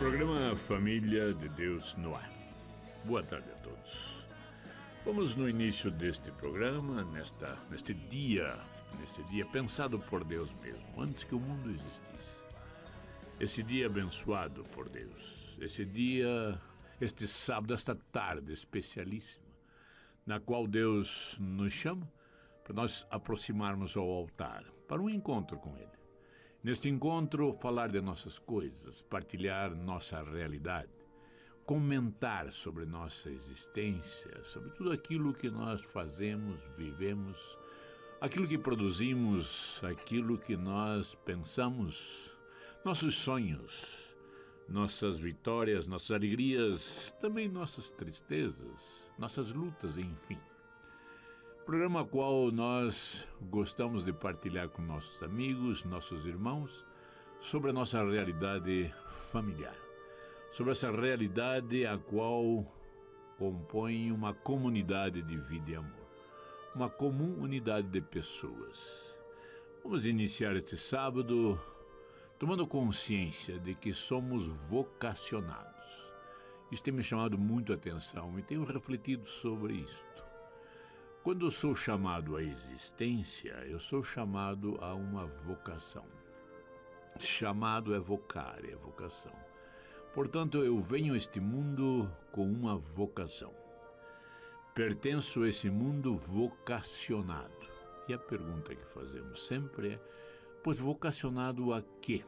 Programa Família de Deus no ar. Boa tarde a todos. Vamos no início deste programa, neste dia pensado por Deus mesmo, antes que o mundo existisse. Esse dia abençoado por Deus. Este sábado, esta tarde especialíssima, na qual Deus nos chama para nós aproximarmos ao altar, para um encontro com Ele. Neste encontro, falar de nossas coisas, partilhar nossa realidade, comentar sobre nossa existência, sobre tudo aquilo que nós fazemos, vivemos, aquilo que produzimos, aquilo que nós pensamos, nossos sonhos, nossas vitórias, nossas alegrias, também nossas tristezas, nossas lutas, enfim. Programa qual nós gostamos de partilhar com nossos amigos, nossos irmãos, sobre a nossa realidade familiar, sobre essa realidade a qual compõe uma comunidade de vida e amor, uma comum unidade de pessoas. Vamos iniciar este sábado tomando consciência de que somos vocacionados. Isso tem me chamado muito a atenção e tenho refletido sobre isto. Quando eu sou chamado à existência, eu sou chamado a uma vocação. Chamado é vocar, é vocação. Portanto, eu venho a este mundo com uma vocação. Pertenço a esse mundo vocacionado. E a pergunta que fazemos sempre é, pois vocacionado a quê?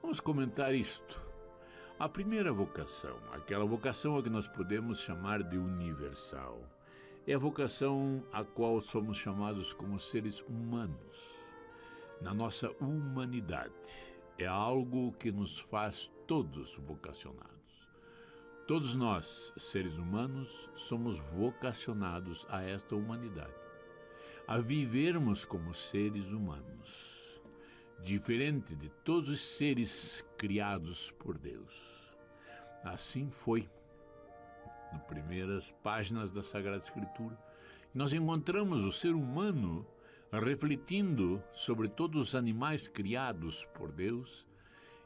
Vamos comentar isto. A primeira vocação, aquela vocação a que nós podemos chamar de universal, é a vocação a qual somos chamados como seres humanos. Na nossa humanidade, é algo que nos faz todos vocacionados. Todos nós, seres humanos, somos vocacionados a esta humanidade, a vivermos como seres humanos, diferente de todos os seres criados por Deus. Assim foi. Nas primeiras páginas da Sagrada Escritura, nós encontramos o ser humano refletindo sobre todos os animais criados por Deus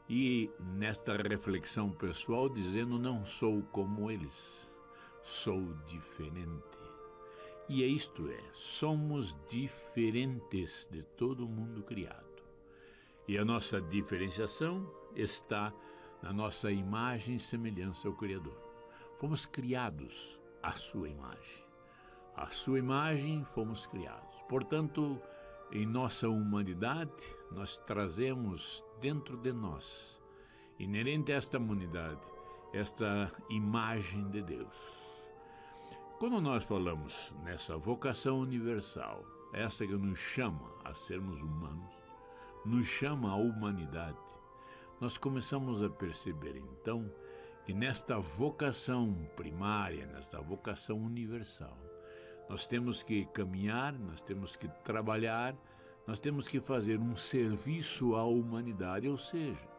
e, nesta reflexão pessoal, dizendo, não sou como eles, sou diferente. E isto é, somos diferentes de todo o mundo criado. E a nossa diferenciação está na nossa imagem e semelhança ao Criador. Fomos criados à sua imagem. À sua imagem fomos criados. Portanto, em nossa humanidade, nós trazemos dentro de nós, inerente a esta humanidade, esta imagem de Deus. Quando nós falamos nessa vocação universal, essa que nos chama a sermos humanos, nos chama à humanidade, nós começamos a perceber então que nesta vocação primária, nesta vocação universal, nós temos que caminhar, nós temos que trabalhar, nós temos que fazer um serviço à humanidade, ou seja,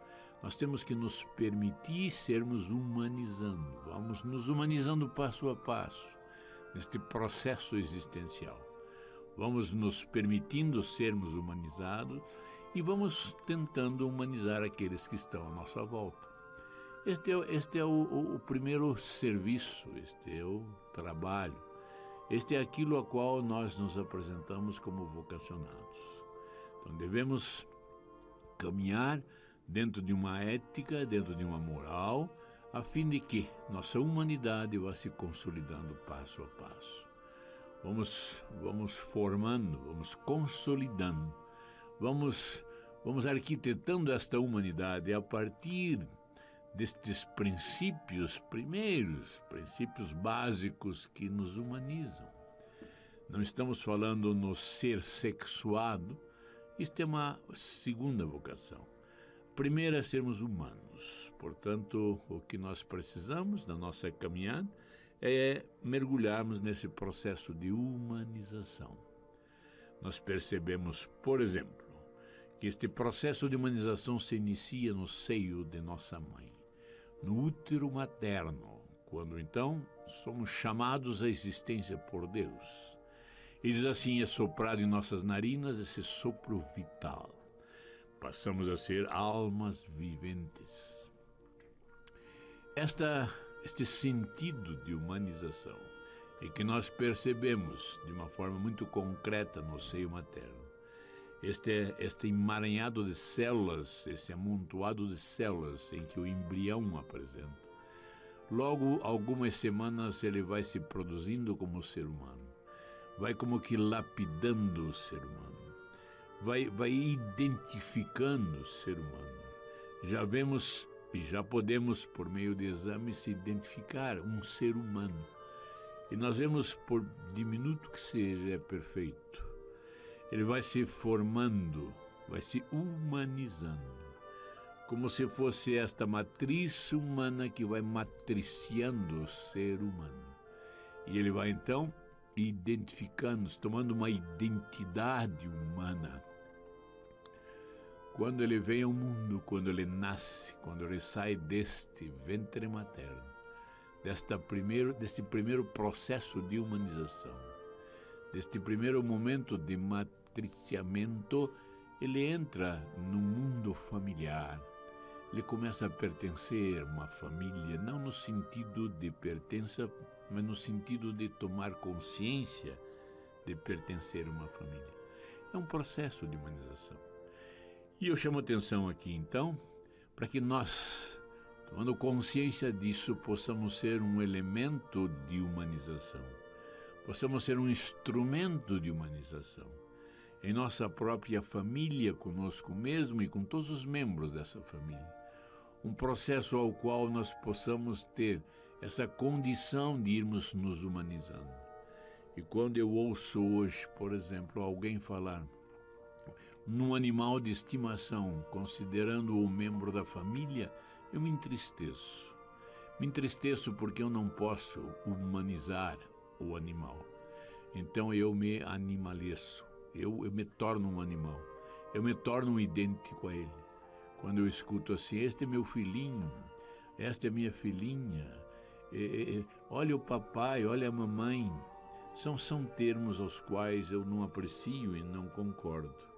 nós temos que nos permitir sermos humanizando, vamos nos humanizando passo a passo, neste processo existencial. Vamos nos permitindo sermos humanizados e vamos tentando humanizar aqueles que estão à nossa volta. Este é o primeiro serviço, este é o trabalho, este é aquilo a qual nós nos apresentamos como vocacionados. Então devemos caminhar dentro de uma ética, dentro de uma moral, a fim de que nossa humanidade vá se consolidando passo a passo. Vamos formando, vamos consolidando, vamos arquitetando esta humanidade a partir destes princípios primeiros, princípios básicos que nos humanizam. Não estamos falando no ser sexuado, isto é uma segunda vocação. A primeira é sermos humanos, portanto, o que nós precisamos na nossa caminhada é mergulharmos nesse processo de humanização. Nós percebemos, por exemplo, que este processo de humanização se inicia no seio de nossa mãe, no útero materno, quando então somos chamados à existência por Deus. E diz assim, é soprado em nossas narinas esse sopro vital. Passamos a ser almas viventes. Este sentido de humanização é que nós percebemos de uma forma muito concreta no seio materno. Este emaranhado de células, esse amontoado de células em que o embrião apresenta. Logo, algumas semanas, ele vai se produzindo como ser humano. Vai como que lapidando o ser humano. Vai identificando o ser humano. Já vemos e já podemos, por meio de exames, identificar um ser humano. E nós vemos, por diminuto que seja, é perfeito. Ele vai se formando, vai se humanizando, como se fosse esta matriz humana que vai matriciando o ser humano. E ele vai, então, identificando-se, tomando uma identidade humana. Quando ele vem ao mundo, quando ele nasce, quando ele sai deste ventre materno, deste primeiro processo de humanização, deste primeiro momento de matriciamento, ele entra no mundo familiar. Ele começa a pertencer a uma família, não no sentido de pertença, mas no sentido de tomar consciência de pertencer a uma família. É um processo de humanização. E eu chamo atenção aqui, então, para que nós, tomando consciência disso, possamos ser um elemento de humanização. Possamos ser um instrumento de humanização. Em nossa própria família, conosco mesmo e com todos os membros dessa família. Um processo ao qual nós possamos ter essa condição de irmos nos humanizando. E quando eu ouço hoje, por exemplo, alguém falar num animal de estimação, considerando-o membro da família, eu me entristeço. Me entristeço porque eu não posso humanizar o animal. Então eu me animaleço, eu me torno um animal, eu me torno idêntico a ele. Quando eu escuto assim, este é meu filhinho, esta é minha filhinha, olha o papai, olha a mamãe, são termos aos quais eu não aprecio e não concordo.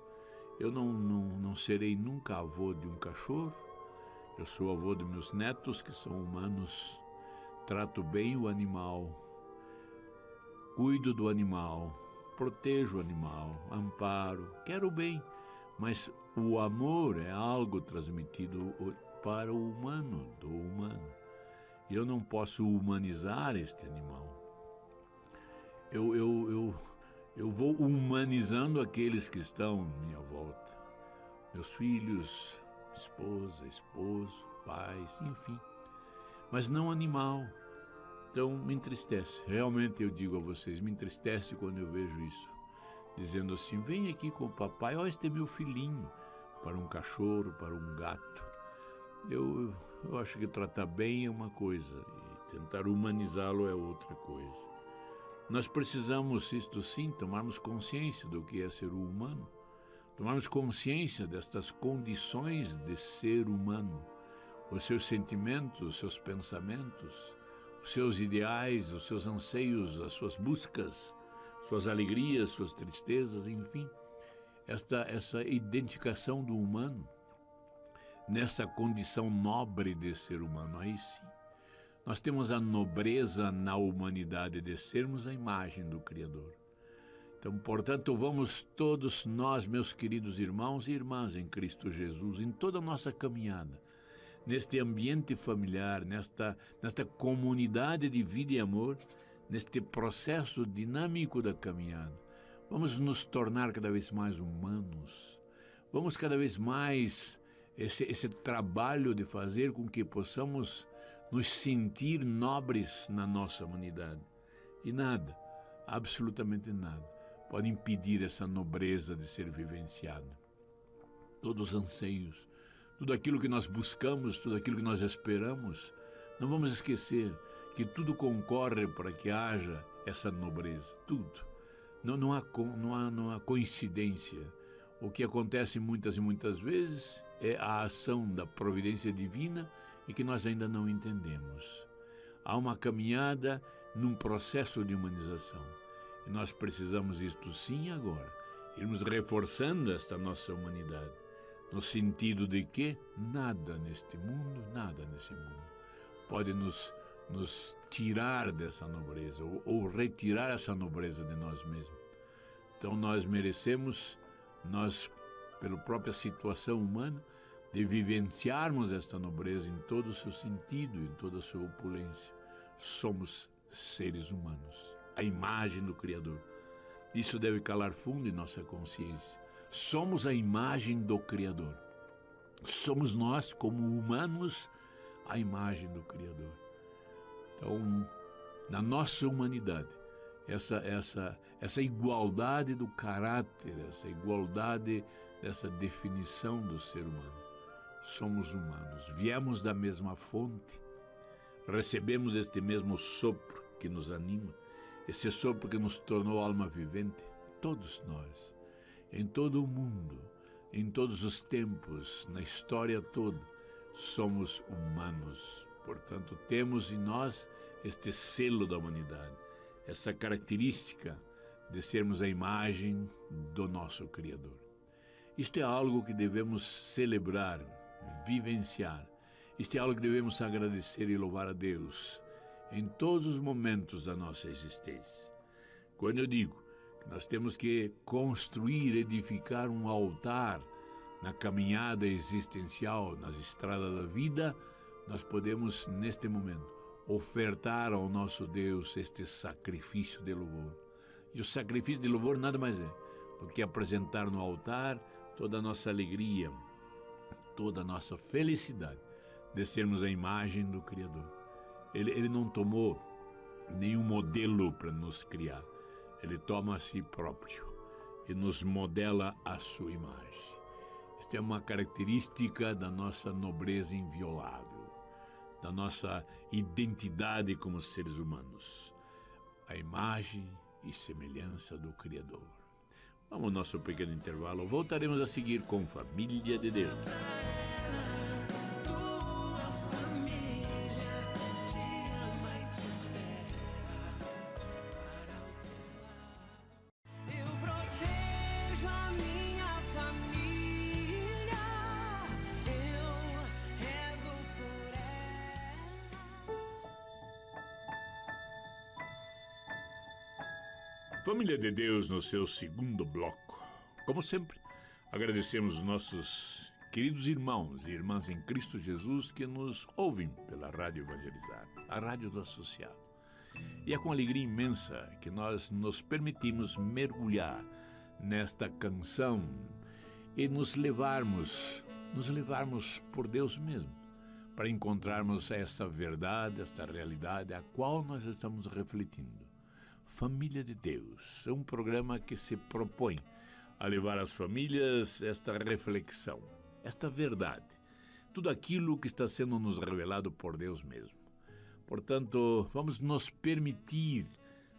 Eu não serei nunca avô de um cachorro, eu sou avô de meus netos, que são humanos, trato bem o animal, cuido do animal, protejo o animal, amparo, quero o bem, mas o amor é algo transmitido para o humano, do humano. E eu não posso humanizar este animal. Eu vou humanizando aqueles que estão à minha volta. Meus filhos, esposa, esposo, pais, enfim. Mas não animal. Então me entristece. Realmente eu digo a vocês, me entristece quando eu vejo isso. Dizendo assim, vem aqui com o papai, ó, este é meu filhinho. Para um cachorro, para um gato. Eu acho que tratar bem é uma coisa e tentar humanizá-lo é outra coisa. Nós precisamos, isto sim, tomarmos consciência do que é ser humano, tomarmos consciência destas condições de ser humano, os seus sentimentos, os seus pensamentos, os seus ideais, os seus anseios, as suas buscas, suas alegrias, suas tristezas, enfim, essa identificação do humano, nessa condição nobre de ser humano, aí sim. Nós temos a nobreza na humanidade de sermos a imagem do Criador. Então, portanto, vamos todos nós, meus queridos irmãos e irmãs em Cristo Jesus, em toda a nossa caminhada, neste ambiente familiar, nesta comunidade de vida e amor, neste processo dinâmico da caminhada, vamos nos tornar cada vez mais humanos. Vamos cada vez mais esse trabalho de fazer com que possamos nos sentir nobres na nossa humanidade. E nada, absolutamente nada, pode impedir essa nobreza de ser vivenciada. Todos os anseios, tudo aquilo que nós buscamos, tudo aquilo que nós esperamos, não vamos esquecer que tudo concorre para que haja essa nobreza, tudo. Não há coincidência. O que acontece muitas e muitas vezes é a ação da providência divina e que nós ainda não entendemos. Há uma caminhada num processo de humanização. E nós precisamos isto sim agora, irmos reforçando esta nossa humanidade, no sentido de que nada neste mundo, nada nesse mundo, pode nos tirar dessa nobreza ou retirar essa nobreza de nós mesmos. Então nós merecemos, pela própria situação humana, de vivenciarmos esta nobreza em todo o seu sentido, em toda a sua opulência. Somos seres humanos, a imagem do Criador. Isso deve calar fundo em nossa consciência. Somos a imagem do Criador. Somos nós, como humanos, a imagem do Criador. Então, na nossa humanidade, essa igualdade do caráter, essa igualdade dessa definição do ser humano. Somos humanos, viemos da mesma fonte, recebemos este mesmo sopro que nos anima, esse sopro que nos tornou alma vivente, todos nós, em todo o mundo, em todos os tempos, na história toda, somos humanos. Portanto, temos em nós este selo da humanidade, essa característica de sermos a imagem do nosso Criador. Isto é algo que devemos celebrar, vivenciar. Isto é algo que devemos agradecer e louvar a Deus em todos os momentos da nossa existência. Quando eu digo que nós temos que construir, edificar um altar na caminhada existencial, nas estradas da vida, nós podemos, neste momento, ofertar ao nosso Deus este sacrifício de louvor. E o sacrifício de louvor nada mais é do que apresentar no altar toda a nossa alegria, toda a nossa felicidade de sermos a imagem do Criador. Ele não tomou nenhum modelo para nos criar. Ele toma a si próprio e nos modela a sua imagem. Esta é uma característica da nossa nobreza inviolável, da nossa identidade como seres humanos, a imagem e semelhança do Criador. Vamos ao nosso pequeno intervalo. Voltaremos a seguir com Família de Deus. Família de Deus no seu segundo bloco. Como sempre, agradecemos os nossos queridos irmãos e irmãs em Cristo Jesus que nos ouvem pela Rádio Evangelizar, a Rádio do Associado. E é com alegria imensa que nós nos permitimos mergulhar nesta canção e nos levarmos por Deus mesmo, para encontrarmos essa verdade, esta realidade a qual nós estamos refletindo. Família de Deus é um programa que se propõe a levar às famílias esta reflexão, esta verdade, tudo aquilo que está sendo nos revelado por Deus mesmo. Portanto, vamos nos permitir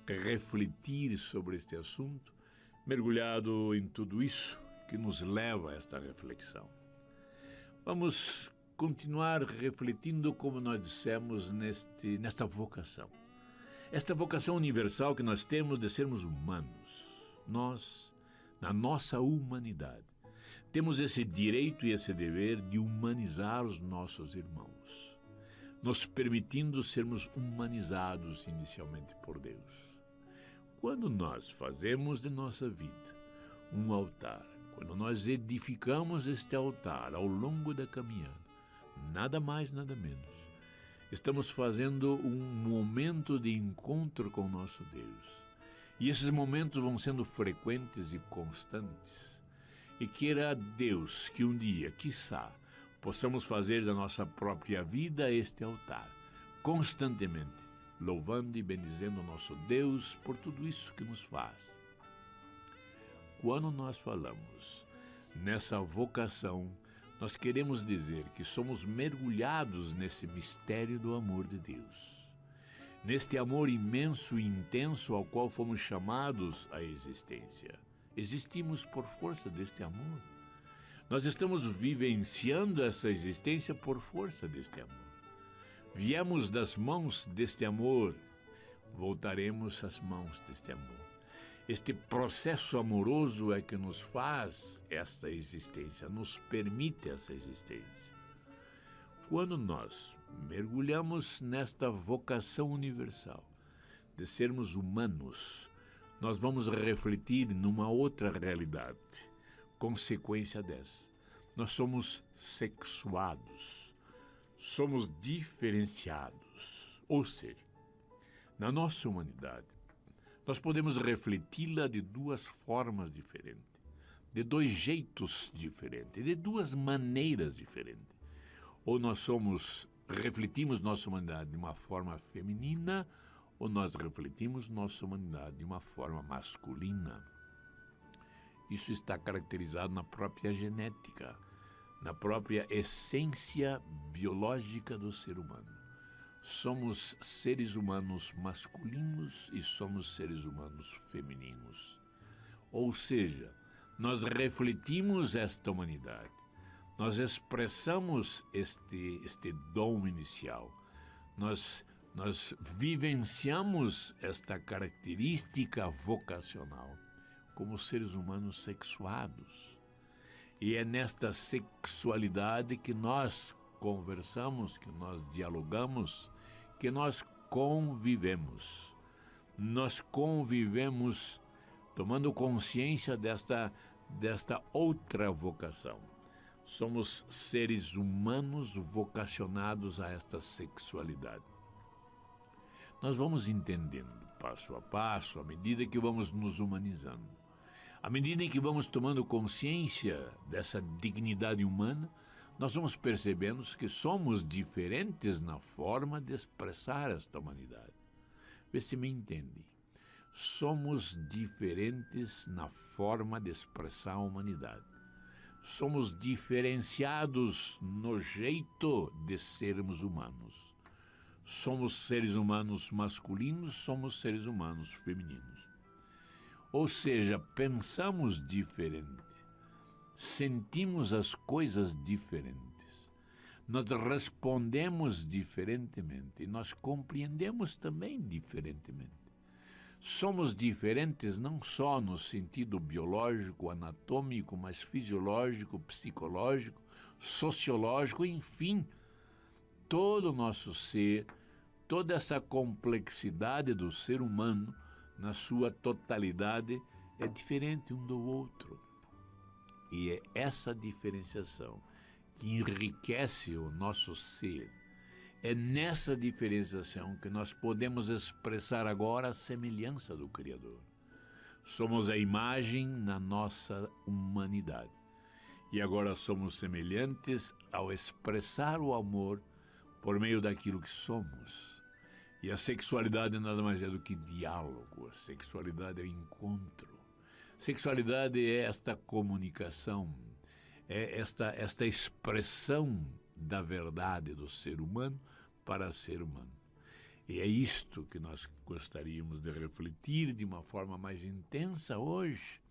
refletir sobre este assunto, mergulhado em tudo isso que nos leva a esta reflexão. Vamos continuar refletindo, como nós dissemos, nesta vocação. Esta vocação universal que nós temos de sermos humanos. Nós, na nossa humanidade, temos esse direito e esse dever de humanizar os nossos irmãos, nos permitindo sermos humanizados inicialmente por Deus. Quando nós fazemos de nossa vida um altar, quando nós edificamos este altar ao longo da caminhada, nada mais, nada menos, estamos fazendo um momento de encontro com o nosso Deus. E esses momentos vão sendo frequentes e constantes. E queira Deus que um dia, quiçá, possamos fazer da nossa própria vida este altar, constantemente, louvando e bendizendo o nosso Deus por tudo isso que nos faz. Quando nós falamos nessa vocação, nós queremos dizer que somos mergulhados nesse mistério do amor de Deus, neste amor imenso e intenso ao qual fomos chamados à existência. Existimos por força deste amor. Nós estamos vivenciando essa existência por força deste amor. Viemos das mãos deste amor, voltaremos às mãos deste amor. Este processo amoroso é que nos faz esta existência, nos permite essa existência. Quando nós mergulhamos nesta vocação universal de sermos humanos, nós vamos refletir numa outra realidade, consequência dessa. Nós somos sexuados, somos diferenciados, ou seja, na nossa humanidade, nós podemos refleti-la de duas formas diferentes, de dois jeitos diferentes, de duas maneiras diferentes. Ou nós refletimos nossa humanidade de uma forma feminina, ou nós refletimos nossa humanidade de uma forma masculina. Isso está caracterizado na própria genética, na própria essência biológica do ser humano. Somos seres humanos masculinos e somos seres humanos femininos. Ou seja, nós refletimos esta humanidade, nós expressamos este dom inicial, nós vivenciamos esta característica vocacional como seres humanos sexuados. E é nesta sexualidade que nós conversamos, que nós dialogamos, que nós convivemos. Nós convivemos tomando consciência desta outra vocação. Somos seres humanos vocacionados a esta sexualidade. Nós vamos entendendo passo a passo, à medida que vamos nos humanizando. À medida que vamos tomando consciência dessa dignidade humana, nós vamos percebendo que somos diferentes na forma de expressar esta humanidade. Vê se me entende. Somos diferentes na forma de expressar a humanidade. Somos diferenciados no jeito de sermos humanos. Somos seres humanos masculinos, somos seres humanos femininos. Ou seja, pensamos diferente, sentimos as coisas diferentes, nós respondemos diferentemente e nós compreendemos também diferentemente. Somos diferentes não só no sentido biológico, anatômico, mas fisiológico, psicológico, sociológico, enfim. Todo o nosso ser, toda essa complexidade do ser humano, na sua totalidade, é diferente um do outro. E é essa diferenciação que enriquece o nosso ser. É nessa diferenciação que nós podemos expressar agora a semelhança do Criador. Somos a imagem na nossa humanidade. E agora somos semelhantes ao expressar o amor por meio daquilo que somos. E a sexualidade nada mais é do que diálogo, a sexualidade é o encontro. Sexualidade é esta comunicação, é esta expressão da verdade do ser humano para ser humano. E é isto que nós gostaríamos de refletir de uma forma mais intensa hoje.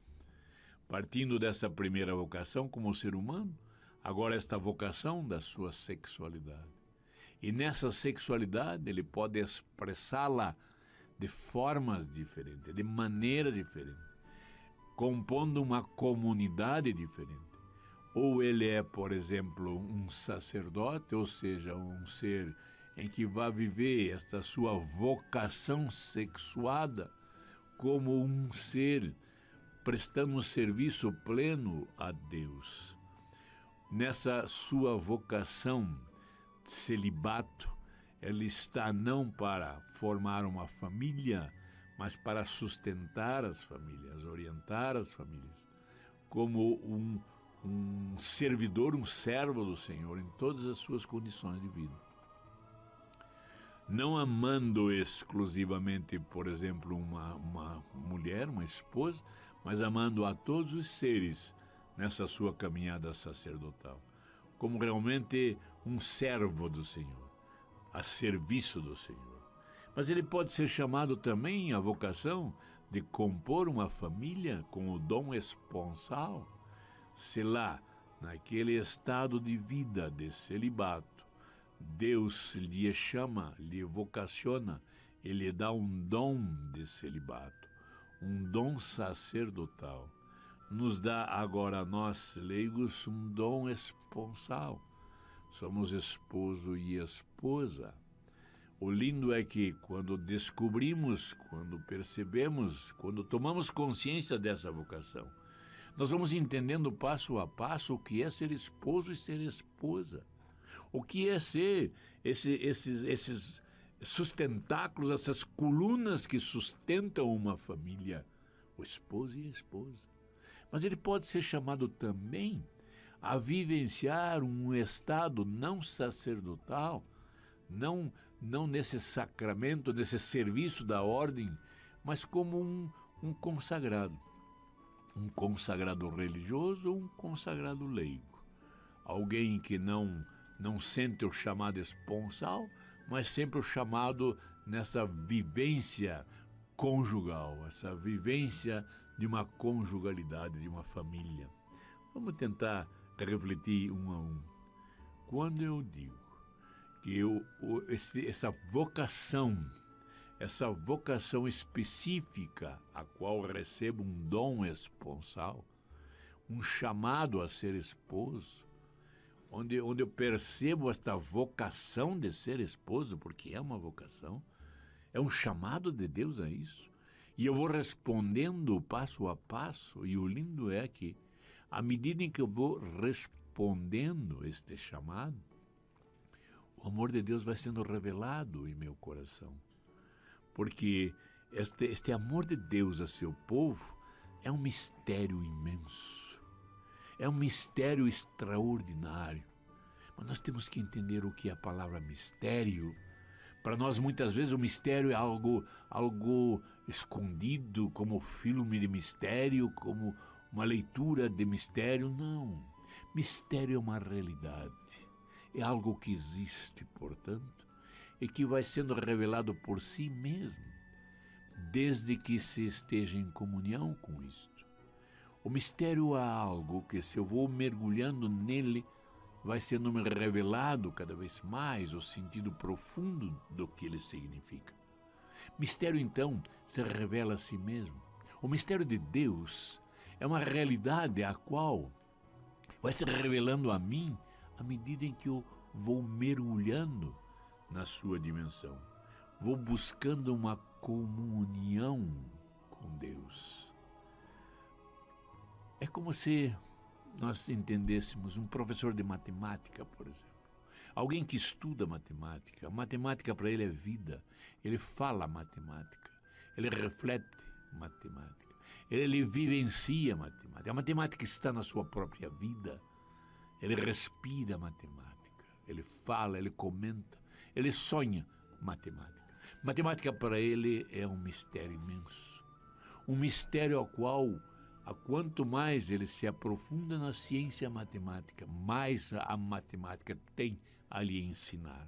Partindo dessa primeira vocação como ser humano, agora esta vocação da sua sexualidade. E nessa sexualidade ele pode expressá-la de formas diferentes, de maneiras diferentes, compondo uma comunidade diferente. Ou ele é, por exemplo, um sacerdote, ou seja, um ser em que vai viver esta sua vocação sexuada como um ser prestando um serviço pleno a Deus. Nessa sua vocação celibato, ele está não para formar uma família, mas para sustentar as famílias, orientar as famílias, como um servidor, um servo do Senhor em todas as suas condições de vida. Não amando exclusivamente, por exemplo, uma mulher, uma esposa, mas amando a todos os seres nessa sua caminhada sacerdotal, como realmente um servo do Senhor, a serviço do Senhor. Mas ele pode ser chamado também à vocação de compor uma família com o dom esponsal, se lá, naquele estado de vida de celibato, Deus lhe chama, lhe vocaciona, ele lhe dá um dom de celibato, um dom sacerdotal. Nos dá agora a nós, leigos, um dom esponsal. somos esposo e esposa. O lindo é que quando descobrimos, quando percebemos, quando tomamos consciência dessa vocação, nós vamos entendendo passo a passo o que é ser esposo e ser esposa. O que é ser esses sustentáculos, essas colunas que sustentam uma família, o esposo e a esposa. Mas ele pode ser chamado também a vivenciar um estado não sacerdotal, não nesse sacramento, nesse serviço da ordem, mas como um consagrado. Um consagrado religioso ou um consagrado leigo. Alguém que não sente o chamado esponsal, mas sempre o chamado nessa vivência conjugal, essa vivência de uma conjugalidade, de uma família. Vamos tentar refletir um a um. Quando eu digo que essa vocação específica, a qual recebo um dom esponsal, um chamado a ser esposo, onde eu percebo esta vocação de ser esposo, porque é uma vocação, é um chamado de Deus a isso. E eu vou respondendo passo a passo, e o lindo é que, à medida em que eu vou respondendo este chamado, o amor de Deus vai sendo revelado em meu coração. Porque este amor de Deus a seu povo é um mistério imenso. É um mistério extraordinário. Mas nós temos que entender o que é a palavra mistério. Para nós, muitas vezes, o mistério é algo escondido, como filme de mistério, como uma leitura de mistério. Não. Mistério é uma realidade. É algo que existe, portanto, e que vai sendo revelado por si mesmo, desde que se esteja em comunhão com isto. O mistério é algo que, se eu vou mergulhando nele, vai sendo me revelado cada vez mais o sentido profundo do que ele significa. Mistério, então, se revela a si mesmo. O mistério de Deus é uma realidade a qual vai se revelando a mim à medida em que eu vou mergulhando na sua dimensão. Vou buscando uma comunhão com Deus. É como se nós entendêssemos um professor de matemática, por exemplo. Alguém que estuda matemática. A matemática para ele é vida. Ele fala matemática. Ele reflete matemática. Ele vivencia matemática. A matemática está na sua própria vida. Ele respira matemática. Ele fala, ele comenta. Ele sonha matemática. Matemática para ele é um mistério imenso. Um mistério ao qual, a quanto mais ele se aprofunda na ciência matemática, mais a matemática tem a lhe ensinar.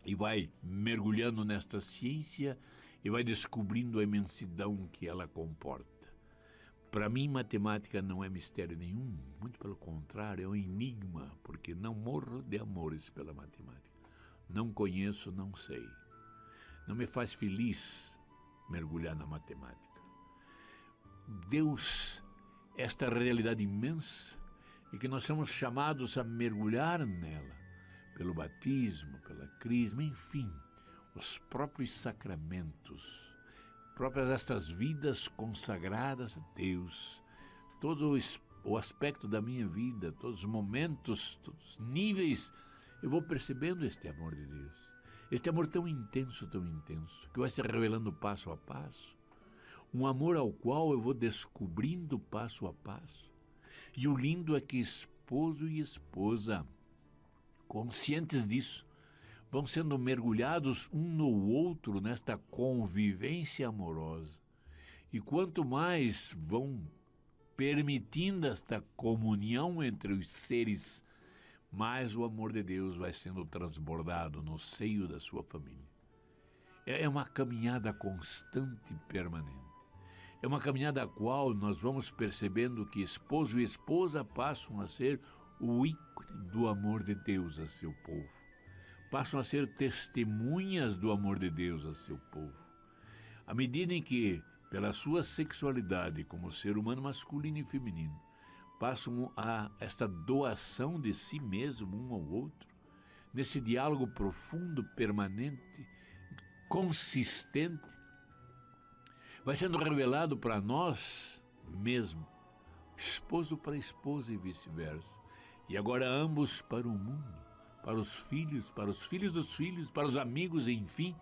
E vai mergulhando nesta ciência e vai descobrindo a imensidão que ela comporta. Para mim, matemática não é mistério nenhum, muito pelo contrário, é um enigma, porque não morro de amores pela matemática. Não conheço, não sei. Não me faz feliz mergulhar na matemática. Deus, esta realidade imensa, e que nós somos chamados a mergulhar nela, pelo batismo, pela crisma, enfim, os próprios sacramentos, próprias estas vidas consagradas a Deus, todo o aspecto da minha vida, todos os momentos, todos os níveis, eu vou percebendo este amor de Deus. Este amor tão intenso, que vai se revelando passo a passo. Um amor ao qual eu vou descobrindo passo a passo. E o lindo é que esposo e esposa, conscientes disso, vão sendo mergulhados um no outro nesta convivência amorosa. E quanto mais vão permitindo esta comunhão entre os seres, mais o amor de Deus vai sendo transbordado no seio da sua família. É uma caminhada constante e permanente. É uma caminhada a qual nós vamos percebendo que esposo e esposa passam a ser o ícone do amor de Deus a seu povo. Passam a ser testemunhas do amor de Deus a seu povo. À medida em que, pela sua sexualidade como ser humano masculino e feminino, passam a esta doação de si mesmo um ao outro, nesse diálogo profundo, permanente, consistente, vai sendo revelado para nós mesmo, esposo para esposa e vice-versa, e agora ambos para o mundo, para os filhos dos filhos, para os amigos, enfim,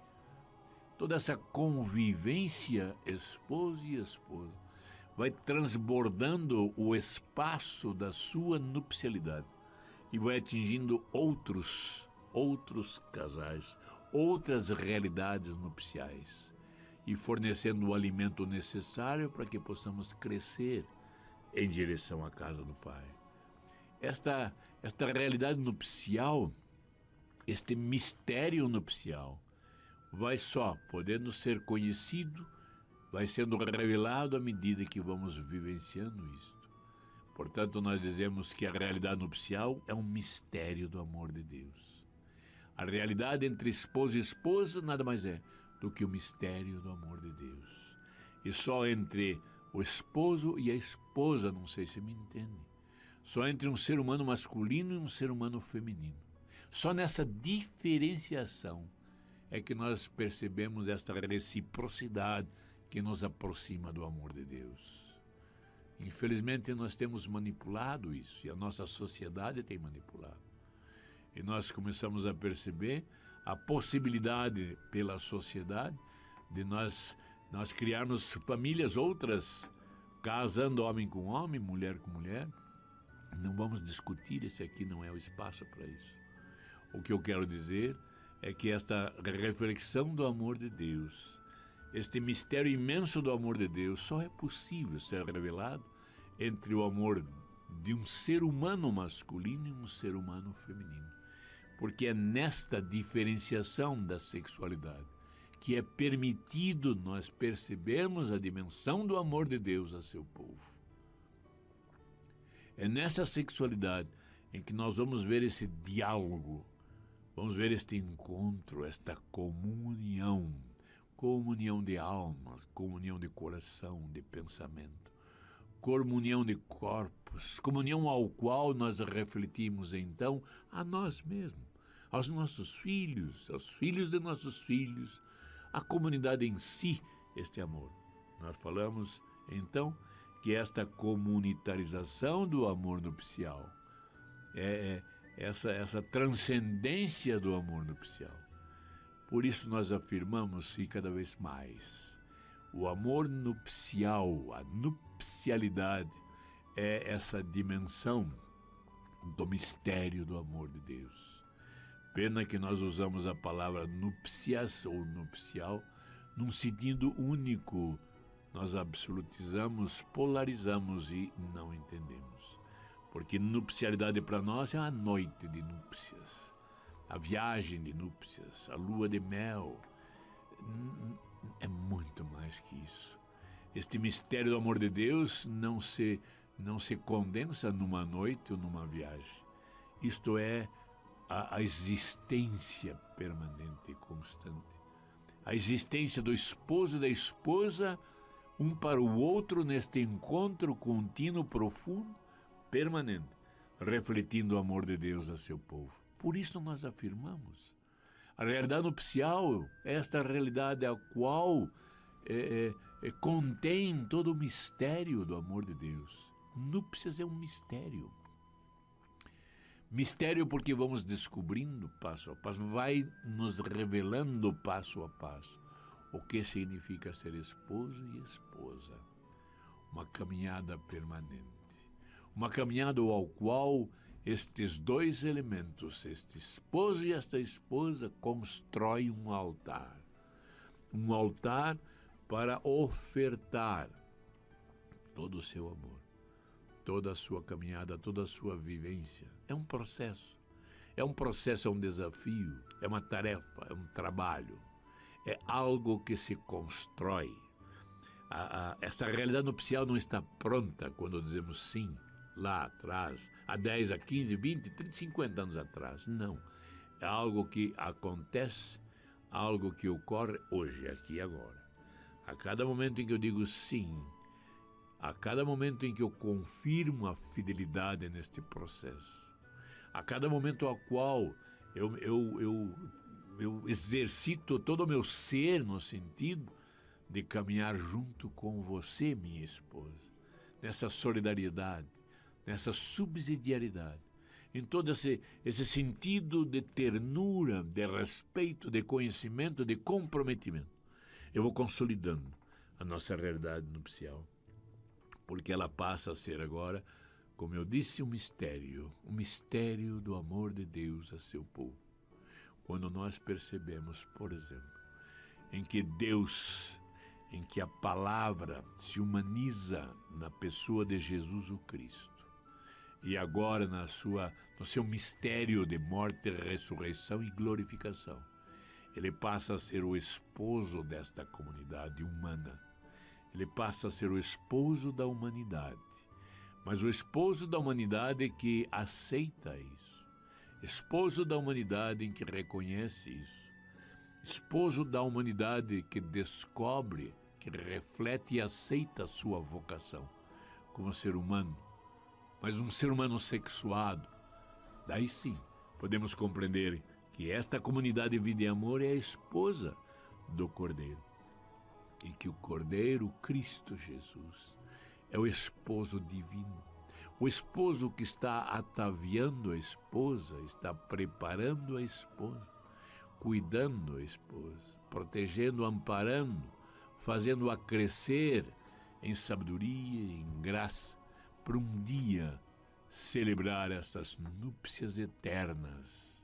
toda essa convivência esposo e esposa vai transbordando o espaço da sua nupcialidade e vai atingindo outros casais, outras realidades nupciais e fornecendo o alimento necessário para que possamos crescer em direção à casa do Pai. Esta realidade nupcial, este mistério nupcial, vai só podendo ser conhecido, vai sendo revelado à medida que vamos vivenciando isto. Portanto, nós dizemos que a realidade nupcial é um mistério do amor de Deus. A realidade entre esposo e esposa nada mais é do que o mistério do amor de Deus. E só entre o esposo e a esposa, não sei se me entende, só entre um ser humano masculino e um ser humano feminino. Só nessa diferenciação é que nós percebemos esta reciprocidade que nos aproxima do amor de Deus. Infelizmente, nós temos manipulado isso, e a nossa sociedade tem manipulado. E nós começamos a perceber a possibilidade pela sociedade de nós criarmos famílias outras, casando homem com homem, mulher com mulher. Não vamos discutir, esse aqui não é o espaço para isso. O que eu quero dizer é que esta reflexão do amor de Deus, este mistério imenso do amor de Deus, só é possível ser revelado entre o amor de um ser humano masculino e um ser humano feminino. Porque é nesta diferenciação da sexualidade que é permitido nós percebermos a dimensão do amor de Deus a seu povo. É nessa sexualidade em que nós vamos ver esse diálogo, vamos ver este encontro, esta comunhão de almas, comunhão de coração, de pensamento, comunhão de corpos, comunhão ao qual nós refletimos então a nós mesmos, aos nossos filhos, aos filhos de nossos filhos, à comunidade em si, este amor. Nós falamos então que esta comunitarização do amor nupcial é essa transcendência do amor nupcial. Por isso nós afirmamos, e cada vez mais, o amor nupcial, a nupcialidade, é essa dimensão do mistério do amor de Deus. Pena que nós usamos a palavra núpcias ou nupcial num sentido único. Nós absolutizamos, polarizamos e não entendemos. Porque nupcialidade para nós é a noite de núpcias, a viagem de núpcias, a lua de mel. É muito mais que isso. Este mistério do amor de Deus não se condensa numa noite ou numa viagem. Isto é a existência permanente e constante. A existência do esposo e da esposa, um para o outro neste encontro contínuo, profundo, permanente, refletindo o amor de Deus a seu povo. Por isso nós afirmamos, a realidade nupcial é esta realidade a qual contém todo o mistério do amor de Deus. Núpcias é um mistério. Mistério porque vamos descobrindo passo a passo, vai nos revelando passo a passo o que significa ser esposo e esposa. Uma caminhada permanente. Uma caminhada ao qual estes dois elementos, este esposo e esta esposa, constroem um altar. Um altar para ofertar todo o seu amor, toda a sua caminhada, toda a sua vivência. É um processo. É um desafio, é uma tarefa, é um trabalho. É algo que se constrói. Essa realidade nupcial não está pronta quando dizemos sim, lá atrás, há 10, a 15, 20, 30, 50 anos atrás. Não. É algo que acontece, algo que ocorre hoje, aqui e agora. A cada momento em que eu digo sim a cada momento em que eu confirmo a fidelidade neste processo, a cada momento ao qual eu exercito todo o meu ser no sentido de caminhar junto com você, minha esposa, nessa solidariedade, nessa subsidiariedade, em todo esse sentido de ternura, de respeito, de conhecimento, de comprometimento. Eu vou consolidando a nossa realidade nupcial, porque ela passa a ser agora, como eu disse, um mistério do amor de Deus a seu povo. Quando nós percebemos, por exemplo, em que a palavra se humaniza na pessoa de Jesus o Cristo, e agora no seu mistério de morte, ressurreição e glorificação, ele passa a ser o esposo desta comunidade humana. Ele passa a ser o esposo da humanidade, mas o esposo da humanidade que aceita isso, esposo da humanidade em que reconhece isso, esposo da humanidade que descobre, que reflete e aceita a sua vocação como ser humano, mas um ser humano sexuado. Daí sim, podemos compreender que esta comunidade de vida e amor é a esposa do Cordeiro. E que o Cordeiro, Cristo Jesus, é o esposo divino. O esposo que está ataviando a esposa, está preparando a esposa, cuidando a esposa, protegendo, amparando, fazendo-a crescer em sabedoria, em graça, para um dia celebrar estas núpcias eternas,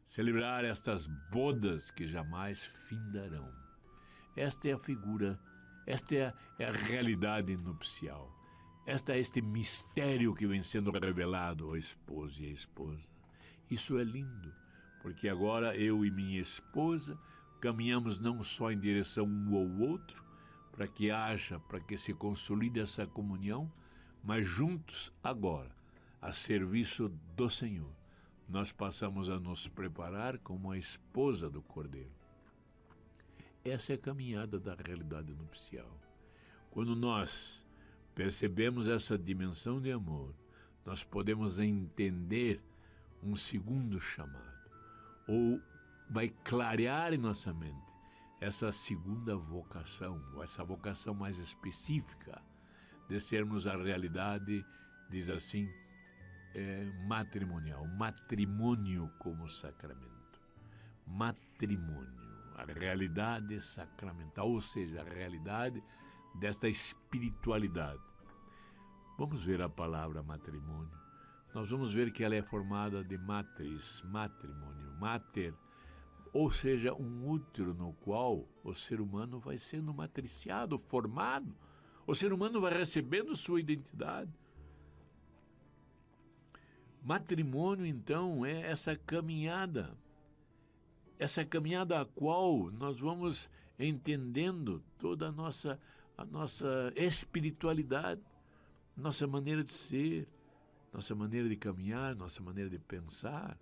celebrar estas bodas que jamais findarão. Esta é a figura, esta é a realidade nupcial. Este mistério que vem sendo revelado ao esposo e à esposa. Isso é lindo, porque agora eu e minha esposa caminhamos não só em direção um ao outro, para que se consolide essa comunhão, mas juntos agora, a serviço do Senhor, nós passamos a nos preparar como a esposa do Cordeiro. Essa é a caminhada da realidade nupcial. Quando nós percebemos essa dimensão de amor, nós podemos entender um segundo chamado, ou vai clarear em nossa mente essa segunda vocação, ou essa vocação mais específica de sermos a realidade, diz assim, matrimonial, matrimônio como sacramento. Matrimônio, a realidade sacramental, ou seja, a realidade desta espiritualidade. Vamos ver a palavra matrimônio. Nós vamos ver que ela é formada de matris, matrimônio, mater, ou seja, um útero no qual o ser humano vai sendo matriciado, formado. O ser humano vai recebendo sua identidade. Matrimônio, então, é essa caminhada a qual nós vamos entendendo toda a nossa espiritualidade, nossa maneira de ser, nossa maneira de caminhar, nossa maneira de pensar.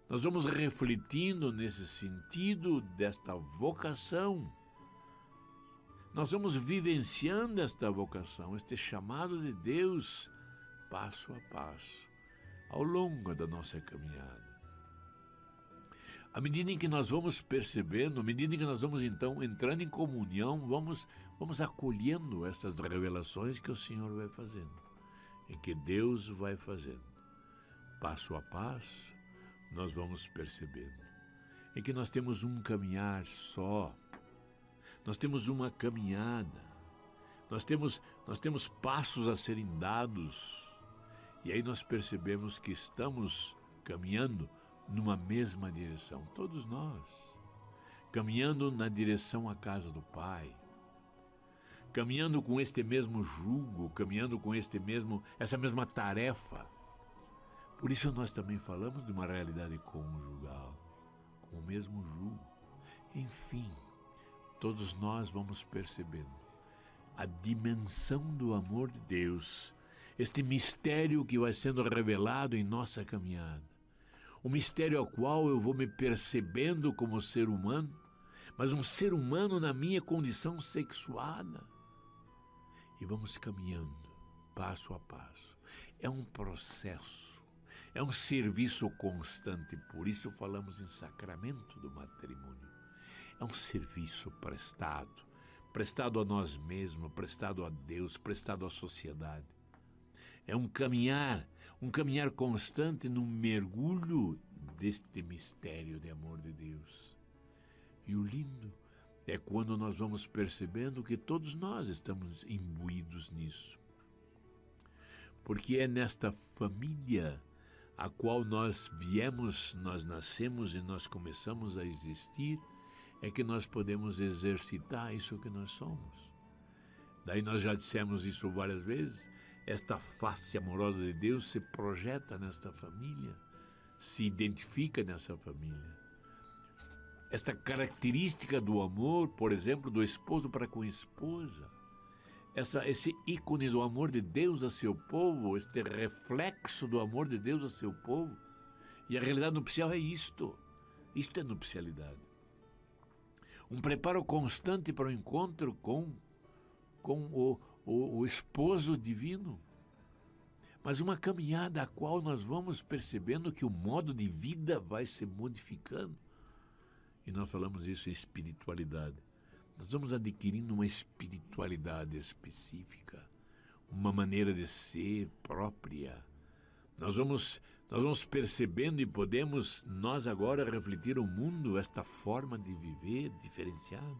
Nós vamos refletindo nesse sentido desta vocação. Nós vamos vivenciando esta vocação, este chamado de Deus, passo a passo, ao longo da nossa caminhada. À medida em que nós vamos percebendo, à medida em que nós vamos então entrando em comunhão, vamos acolhendo essas revelações que o Senhor vai fazendo, e que Deus vai fazendo. Passo a passo, nós vamos percebendo em que nós temos um caminhar só, nós temos uma caminhada, nós temos passos a serem dados, e aí nós percebemos que estamos caminhando numa mesma direção, todos nós, caminhando na direção à casa do Pai, caminhando com este mesmo jugo, caminhando com essa mesma tarefa. Por isso nós também falamos de uma realidade conjugal, com o mesmo jugo. Enfim, todos nós vamos percebendo a dimensão do amor de Deus, este mistério que vai sendo revelado em nossa caminhada. O mistério ao qual eu vou me percebendo como ser humano, mas um ser humano na minha condição sexuada. e vamos caminhando, passo a passo. É um processo, é um serviço constante, por isso falamos em sacramento do matrimônio. É um serviço prestado a nós mesmos, prestado a Deus, prestado à sociedade. É um caminhar constante num mergulho deste mistério de amor de Deus. E o lindo é quando nós vamos percebendo que todos nós estamos imbuídos nisso. Porque é nesta família a qual nós viemos, nós nascemos e nós começamos a existir, é que nós podemos exercitar isso que nós somos. Daí nós já dissemos isso várias vezes, esta face amorosa de Deus se projeta nesta família, se identifica nessa família. Esta característica do amor, por exemplo, do esposo para com a esposa, esse ícone do amor de Deus a seu povo, este reflexo do amor de Deus a seu povo, e a realidade nupcial é isto é nupcialidade. Um preparo constante para o encontro com o esposo divino, mas uma caminhada a qual nós vamos percebendo que o modo de vida vai se modificando. E nós falamos isso em espiritualidade. Nós vamos adquirindo uma espiritualidade específica, uma maneira de ser própria. Nós vamos percebendo e podemos, nós agora, refletir o mundo, esta forma de viver diferenciada.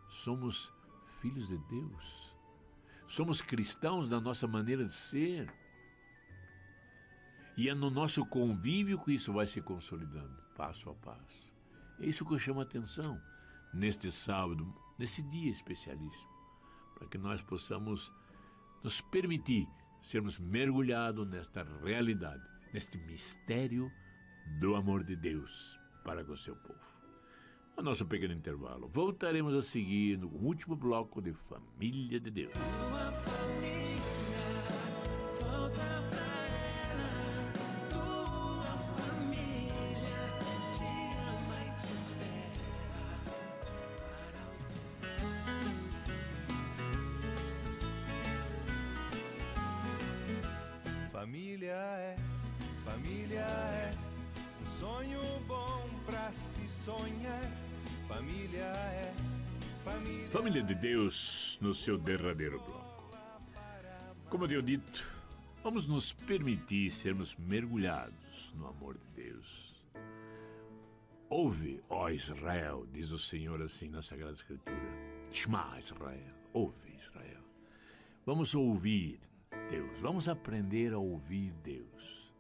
Somos filhos de Deus. Somos cristãos na nossa maneira de ser. E é no nosso convívio que isso vai se consolidando, passo a passo. É isso que eu chamo a atenção neste sábado, nesse dia especialíssimo, para que nós possamos nos permitir sermos mergulhados nesta realidade, neste mistério do amor de Deus para com o seu povo. O nosso pequeno intervalo. Voltaremos a seguir no último bloco de Família de Deus. Tua família, volta pra ela. Tua família te ama e te espera para o Família é um sonho bom pra se sonhar. Família de Deus no seu derradeiro bloco. Como eu tenho dito, vamos nos permitir sermos mergulhados no amor de Deus. Ouve, ó Israel, diz o Senhor assim na Sagrada Escritura. Shema Israel, ouve Israel. Vamos ouvir Deus, vamos aprender a ouvir Deus.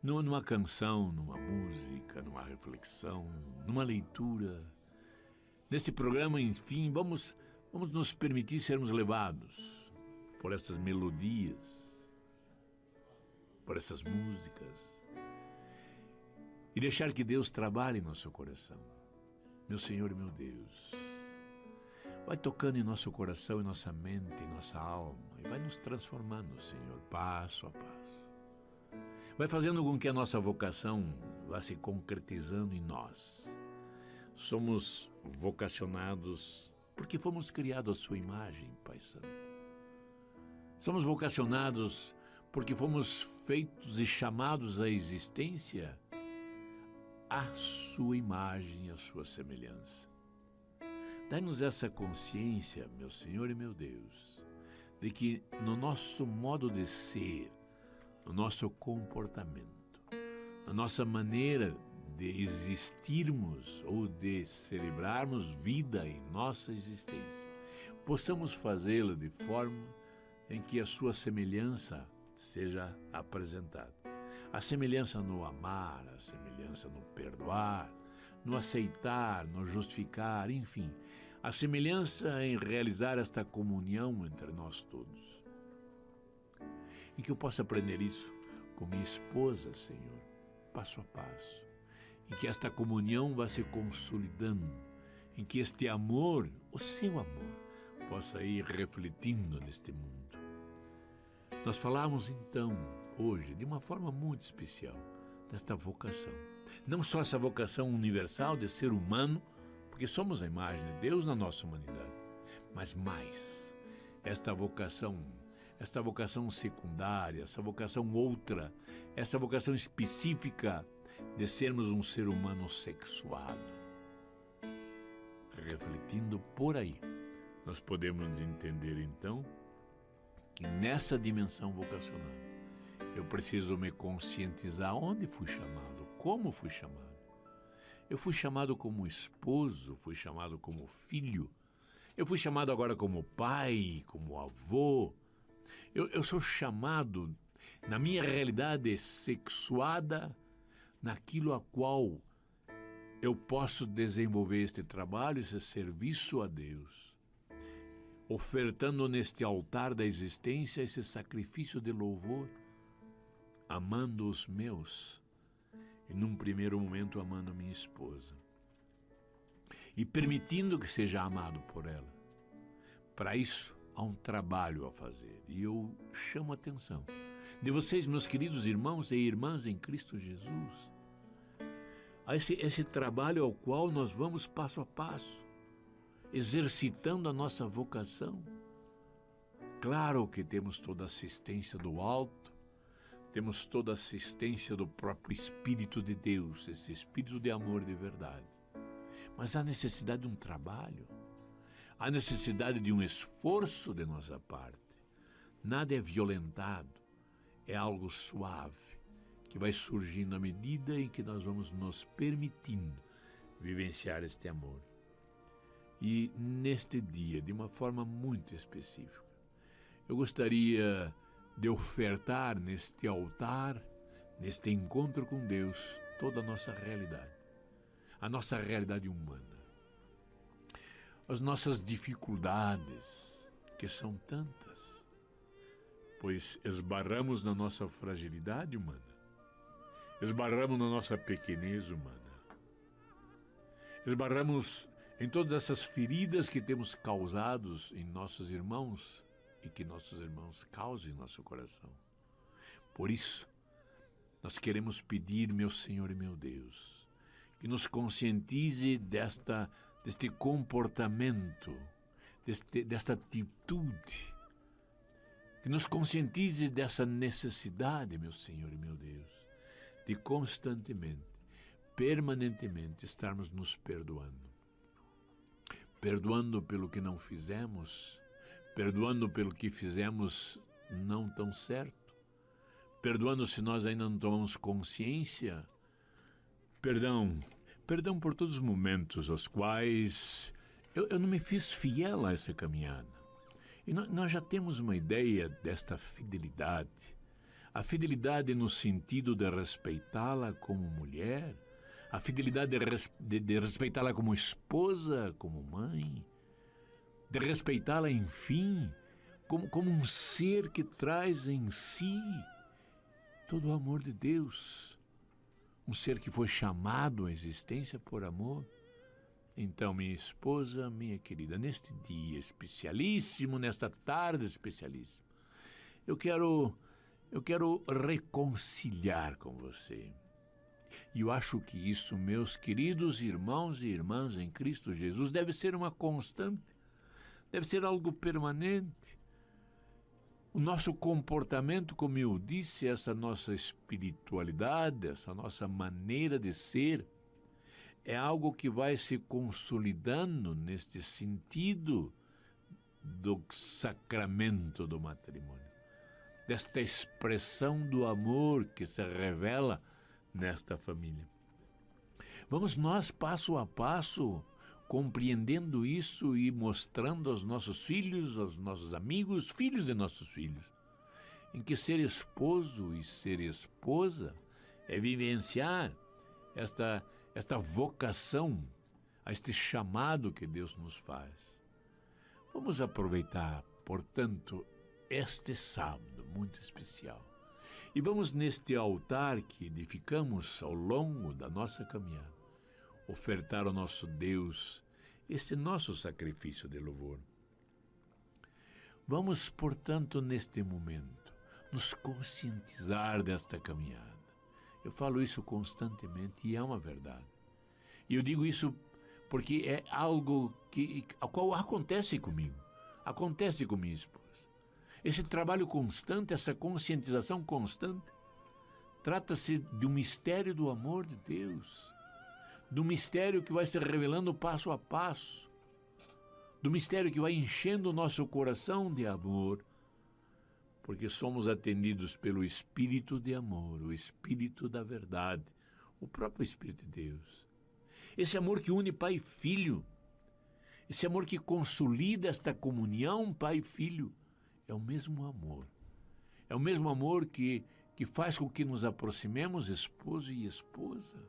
Numa canção, numa música, numa reflexão, numa leitura. Nesse programa, enfim, vamos nos permitir sermos levados por essas melodias, por essas músicas, e deixar que Deus trabalhe em nosso coração. Meu Senhor e meu Deus, vai tocando em nosso coração, em nossa mente, em nossa alma, e vai nos transformando, Senhor, passo a passo. Vai fazendo com que a nossa vocação vá se concretizando em nós. Somos vocacionados porque fomos criados à sua imagem, Pai Santo. Somos vocacionados porque fomos feitos e chamados à existência à sua imagem, à sua semelhança. Dai-nos essa consciência, meu Senhor e meu Deus, de que no nosso modo de ser, no nosso comportamento, na nossa maneira de existirmos ou de celebrarmos vida em nossa existência, possamos fazê-la de forma em que a sua semelhança seja apresentada. A semelhança no amar, a semelhança no perdoar, no aceitar, no justificar, enfim, a semelhança em realizar esta comunhão entre nós todos. E que eu possa aprender isso com minha esposa, Senhor, passo a passo. Em que esta comunhão vá se consolidando, em que este amor, o seu amor, possa ir refletindo neste mundo. Nós falamos então, hoje, de uma forma muito especial, desta vocação. Não só essa vocação universal de ser humano, porque somos a imagem de Deus na nossa humanidade, mas mais, esta vocação secundária, essa vocação outra, essa vocação específica de sermos um ser humano sexuado. Refletindo por aí, nós podemos entender então que nessa dimensão vocacional eu preciso me conscientizar onde fui chamado, como fui chamado. Eu fui chamado como esposo, fui chamado como filho, eu fui chamado agora como pai, como avô. Eu sou chamado, na minha realidade sexuada, naquilo a qual eu posso desenvolver este trabalho, esse serviço a Deus, ofertando neste altar da existência esse sacrifício de louvor, amando os meus e, num primeiro momento, amando minha esposa e permitindo que seja amado por ela. Para isso, há um trabalho a fazer e eu chamo a atenção de vocês, meus queridos irmãos e irmãs em Cristo Jesus, a esse trabalho ao qual nós vamos passo a passo, exercitando a nossa vocação. Claro que temos toda a assistência do alto, temos toda a assistência do próprio Espírito de Deus, esse Espírito de amor de verdade. Mas há necessidade de um trabalho, há necessidade de um esforço de nossa parte. Nada é violentado, é algo suave, que vai surgindo à medida em que nós vamos nos permitindo vivenciar este amor. E neste dia, de uma forma muito específica, eu gostaria de ofertar neste altar, neste encontro com Deus, toda a nossa realidade humana. As nossas dificuldades, que são tantas, pois esbarramos na nossa fragilidade humana, esbarramos na nossa pequenez humana, esbarramos em todas essas feridas que temos causados em nossos irmãos e que nossos irmãos causam em nosso coração. Por isso, nós queremos pedir, meu Senhor e meu Deus, que nos conscientize deste comportamento, desta atitude, que nos conscientize dessa necessidade, meu Senhor e meu Deus, de constantemente, permanentemente estarmos nos perdoando. Perdoando pelo que não fizemos, perdoando pelo que fizemos não tão certo, perdoando se nós ainda não tomamos consciência, perdão por todos os momentos aos quais eu não me fiz fiel a essa caminhada. E nós já temos uma ideia desta fidelidade, a fidelidade no sentido de respeitá-la como mulher, a fidelidade de respeitá-la como esposa, como mãe, de respeitá-la, enfim, como um ser que traz em si todo o amor de Deus, um ser que foi chamado à existência por amor. Então, minha esposa, minha querida, neste dia especialíssimo, nesta tarde especialíssima, eu quero reconciliar com você. E eu acho que isso, meus queridos irmãos e irmãs em Cristo Jesus, deve ser uma constante, deve ser algo permanente. O nosso comportamento, como eu disse, essa nossa espiritualidade, essa nossa maneira de ser, é algo que vai se consolidando neste sentido do sacramento do matrimônio, desta expressão do amor que se revela nesta família. Vamos nós, passo a passo, compreendendo isso e mostrando aos nossos filhos, aos nossos amigos, filhos de nossos filhos, em que ser esposo e ser esposa é vivenciar esta vocação, a este chamado que Deus nos faz. Vamos aproveitar, portanto, este sábado muito especial e vamos neste altar que edificamos ao longo da nossa caminhada ofertar ao nosso Deus este nosso sacrifício de louvor. Vamos, portanto, neste momento, nos conscientizar desta caminhada. Eu falo isso constantemente e é uma verdade. E eu digo isso porque é algo ao qual acontece comigo. acontece com minha esposa. Esse trabalho constante, essa conscientização constante, trata-se de um mistério do amor de Deus, do mistério que vai se revelando passo a passo, do mistério que vai enchendo o nosso coração de amor, porque somos atendidos pelo Espírito de amor, o Espírito da verdade, o próprio Espírito de Deus. Esse amor que une pai e filho, esse amor que consolida esta comunhão pai e filho, é o mesmo amor. É o mesmo amor que faz com que nos aproximemos esposo e esposa.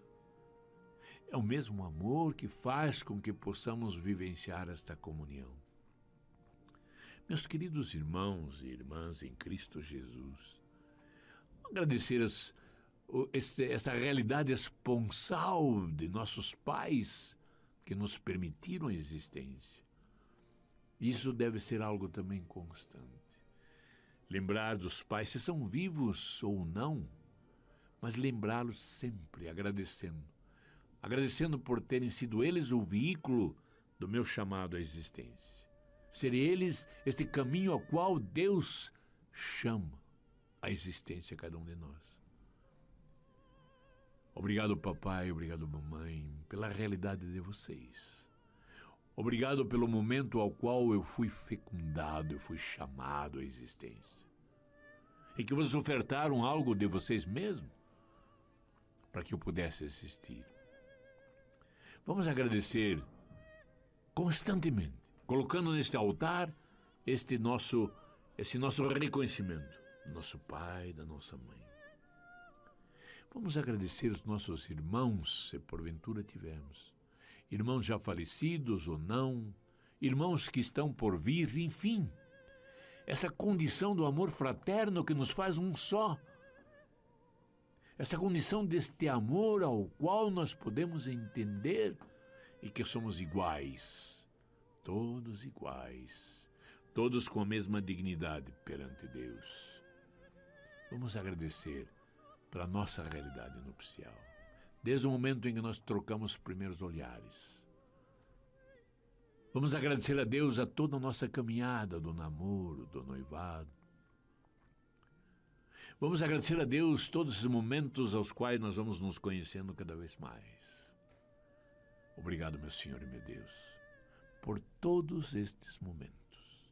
É o mesmo amor que faz com que possamos vivenciar esta comunhão. Meus queridos irmãos e irmãs em Cristo Jesus, agradecer essa realidade esponsal de nossos pais que nos permitiram a existência. Isso deve ser algo também constante. Lembrar dos pais, se são vivos ou não, mas lembrá-los sempre, agradecendo. Agradecendo por terem sido eles o veículo do meu chamado à existência. Ser eles este caminho ao qual Deus chama a existência a cada um de nós. Obrigado, papai, obrigado, mamãe, pela realidade de vocês. Obrigado pelo momento ao qual eu fui fecundado, eu fui chamado à existência. E que vocês ofertaram algo de vocês mesmos para que eu pudesse existir. Vamos agradecer constantemente, colocando neste altar esse nosso reconhecimento do nosso pai, da nossa mãe. Vamos agradecer os nossos irmãos, se porventura tivermos. Irmãos já falecidos ou não, irmãos que estão por vir, enfim. Essa condição do amor fraterno que nos faz um só. Essa condição deste amor ao qual nós podemos entender e que somos iguais. Todos iguais. Todos com a mesma dignidade perante Deus. Vamos agradecer pela nossa realidade nupcial. Desde o momento em que nós trocamos os primeiros olhares. Vamos agradecer a Deus a toda a nossa caminhada do namoro, do noivado. Vamos agradecer a Deus todos esses momentos aos quais nós vamos nos conhecendo cada vez mais. Obrigado, meu Senhor e meu Deus, por todos estes momentos.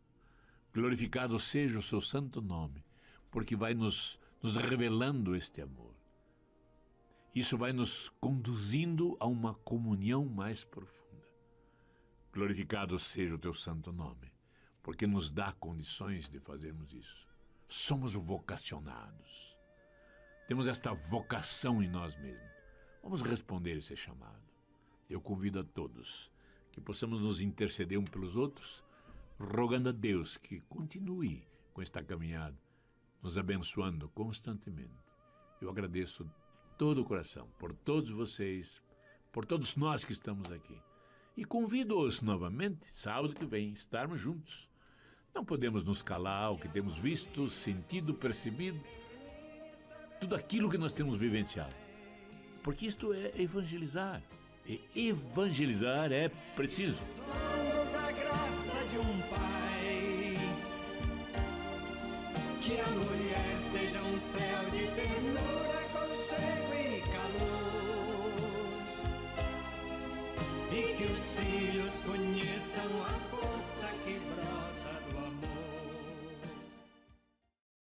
Glorificado seja o seu santo nome, porque vai nos revelando este amor. Isso vai nos conduzindo a uma comunhão mais profunda. Glorificado seja o teu santo nome, porque nos dá condições de fazermos isso. Somos vocacionados. Temos esta vocação em nós mesmos. Vamos responder esse chamado. Eu convido a todos que possamos nos interceder uns pelos outros, rogando a Deus que continue com esta caminhada, nos abençoando constantemente. Eu agradeço todo o coração por todos vocês, por todos nós que estamos aqui. E convido-os novamente, sábado que vem, estarmos juntos. Não podemos nos calar o que temos visto, sentido, percebido, tudo aquilo que nós temos vivenciado. Porque isto é evangelizar. E evangelizar é preciso. Somos a graça de um pai. Que a mulher seja um céu de ternura, aconchego e calor. E que os filhos